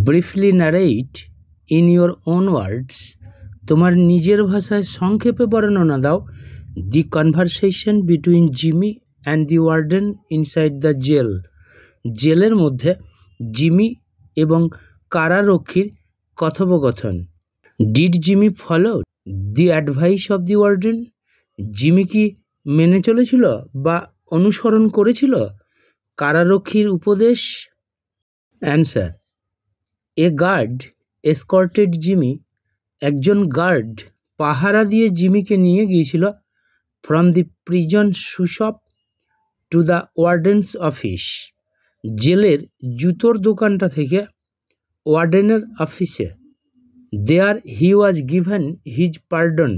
Briefly narrate in your own words, তোমার নিজের ভাষায় সংক্ষেপে বর্ণনা দাও the conversation between Jimmy and the warden inside the jail. জেলের মধ্যে জিমি এবং কারারক্ষীর কথোপকথন। Did Jimmy follow the advice of the warden, Jimmy কি মেনে চলেছিল বা অনুসরণ করেছিল কারারক্ষীর উপদেশ? Answer, a guard escorted Jimmy, একজন গার্ড পাহারা দিয়ে জিমিকে নিয়ে গিয়েছিল from the prison shoe shop to the warden's office, জেলের জুতোর দোকানটা থেকে ওয়ার্ডেনের অফিসে। দেয়ার হি ওয়াজ গিভেন হিজ পার্ডন,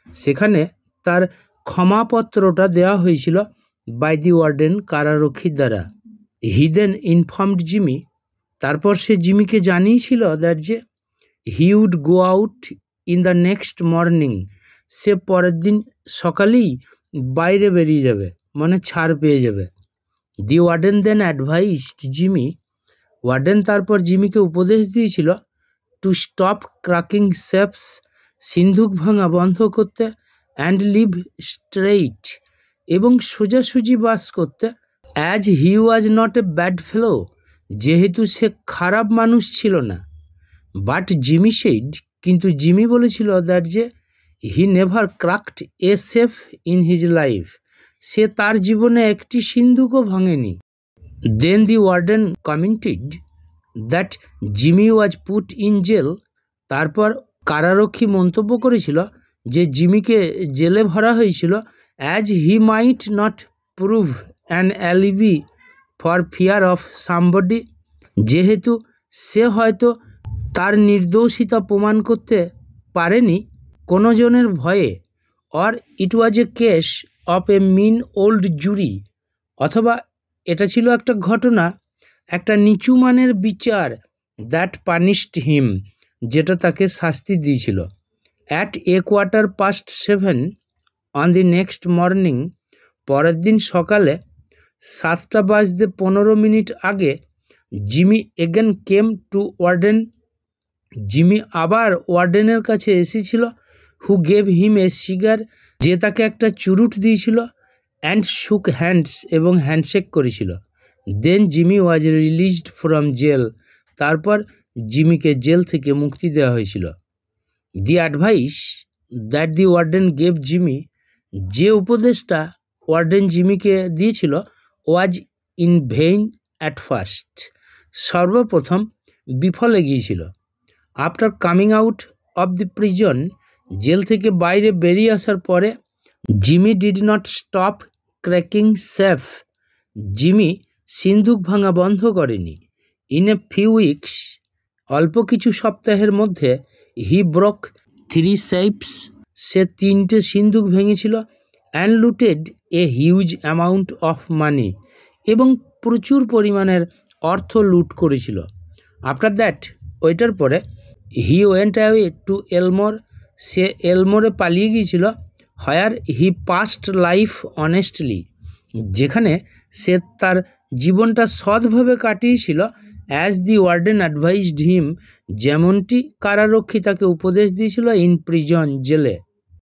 সেখানে তার ক্ষমাপত্রটা দেওয়া হয়েছিল বাই দি ওয়ার্ডেন, কারারক্ষীর দ্বারা। হি দেন ইনফর্মড জিমি, তারপর সে জিমিকে জানিয়েছিল দ্যাট যে he would go out in the next morning, সে পরের দিন সকালেই বাইরে বেরিয়ে যাবে, মানে ছাড় পেয়ে যাবে। দি ওয়ার্ডেন দেন অ্যাডভাইসড জিমি, ওয়ার্ডেন তারপর জিমিকে উপদেশ দিয়েছিল টু স্টপ ক্রাকিং সেপস, সিন্ধুক ভাঙা বন্ধ করতে, অ্যান্ড লিভ স্ট্রেইট, এবং সোজাসুজি বাস করতে। As he was not a bad fellow, যেহেতু সে খারাপ মানুষ ছিল না। বাট জিমি সেইড, কিন্তু জিমি বলেছিল দ্যাট যে he never cracked a safe in his life, সে তার জীবনে একটি সিন্ধুকও ভাঙেনি। Then the warden commented that Jimmy was put in jail, তারপর কারারক্ষী মন্তব্য করেছিল যে জিমিকে জেলে ভরা হয়েছিল as he might not prove an alibi for fear of somebody, যেহেতু সে হয়তো তার নির্দোষিতা প্রমাণ করতে পারেনি কোনো জনের ভয়ে। Or it was a case of a mean old jury, অথবা এটা ছিল একটা ঘটনা, একটা নিচু মানের বিচার, দ্যাট পানিশড হিম, যেটা তাকে শাস্তি দিয়েছিল। At 7:15 on the next morning, পরের দিন সকালে 7:15 আগে, Jimmy again came to warden, Jimmy আবার ওয়ার্ডেনের কাছে এসেছিল। Who gave him A cigar, যে তাকে একটা চুরুট দিয়েছিল। অ্যান্ড শুক হ্যান্ডস, এবং হ্যান্ডশেক করেছিল। Then Jimmy was released from jail, তারপর জিমিকে জেল থেকে মুক্তি দেওয়া হয়েছিল। The advice that the warden gave Jimmy, যে উপদেশটা ওয়ার্ডেন জিমিকে দিয়েছিল, was in vain at first, সর্বপ্রথম বিফলে গিয়েছিল। After coming out of the prison, jail থেকে বাইরে বেরিয়ে আসার পরে, Jimmy did not stop cracking safe, Jimmy সিন্ধুক ভাঙা বন্ধ করেনি। ইন এ ফিউ উইকস, অল্প কিছু সপ্তাহের মধ্যে, হি ব্রোক 3 সেফস, সে 3টে সিন্ধুক ভেঙেছিল। And looted a huge amount of money, এবং প্রচুর পরিমাণের অর্থ লুট করেছিল। আফটার দ্যাট, ওইটার পরে, he went away to Elmore, সে এলমোরে পালিয়ে গিয়েছিল। Where he passed life honestly, যেখানে সে তার জীবনটা সৎভাবে কাটিয়েছিল। As the warden advised him, যেমনটি কারারক্ষী তাকে উপদেশ দিয়েছিল। ইন প্রিজন, জেলে।